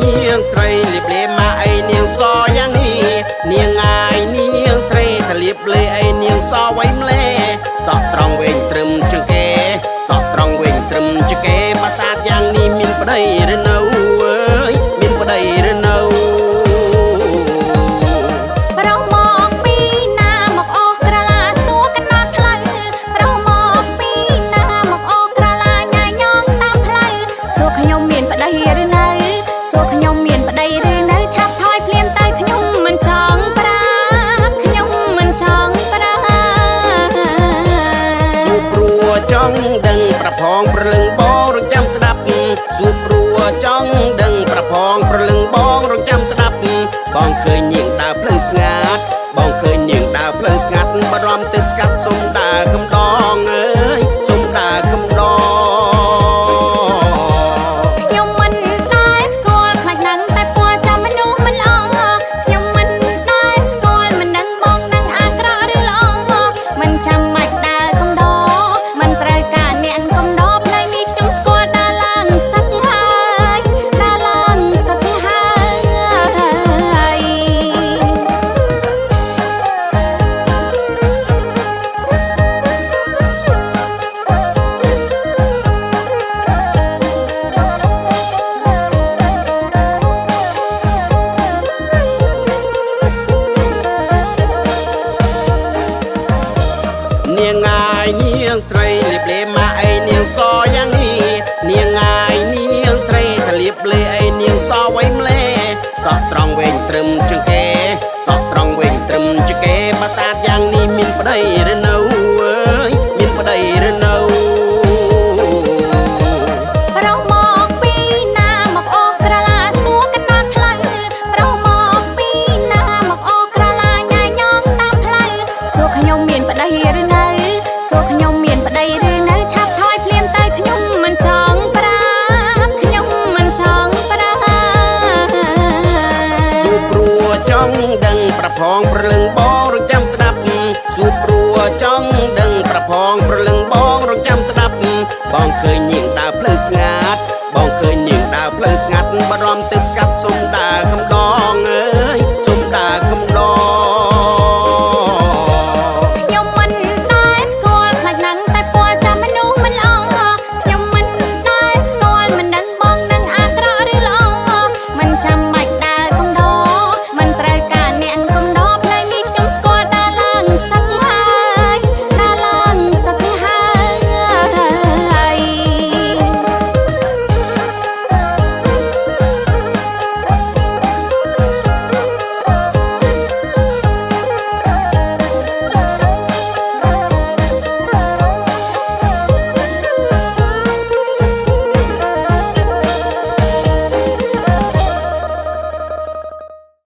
នាងស្រីលៀបលេមកអីនាងសយ៉ាងនេះនាងអាយនាងស្រីថាលៀបលេអីនាងសໄว้ម្លេសក់ត្រង់វែងត្រឹមជាងគេសក់ត្រង់វែងត្រឹមជាងគេប្រាសាទយ៉ាងនេះមានប្តីឬនៅអើយមានប្តីឬនៅចង់ដឹងប្រផងប្រលឹងបងរងចាំស្ដាប់សួរព្រោះចង់ដឹងប្រផងប្រលឹងបងរងចាំស្ដាប់បងឃើញនាងដើរភ្លឹងស្ងាត់បងឃើញនាងដើរភ្លឹងស្ងាត់បារម្ភទឹកស្កាត់សុំដើរកំដងអើយសុំដើរកំដងខ្ញុំមិនដែរស្គាល់ខ្លាចណាស់តែពណ៌ចាំមនុស្សមិនល្អខ្ញុំមិនដែរស្គាល់មិនដឹងបងនឹងអាក្រក់ឬល្អមិនចាំបាច់ដើរកំដងនាងអាយនាងស្រីលៀបលេមកអីនាងសយ៉ាងនេះនាងអាយនាងស្រីថាលៀបលេអីនាងសໄว้ម្លេសក់ត្រង់វែងត្រឹមជាងគេសក់ត្រង់វែងត្រឹមជាងគេប្រាសាទយ៉ាងនេះមានប្តីឬនៅអើយមានប្តីឬនៅចង់ដឹងប្រផងប្រលឹងបងរងចាំស្ដាប់សួរព្រោះចង់ដឹងប្រផងប្រលឹងបងរងចាំស្ដាប់បងឃើញនាងដើរភ្លឹងស្ងាត់បងឃើញនាងដើរភ្លឹងស្ងាត់បារម្ភទឹកស្កាត់សុំដើរកំដ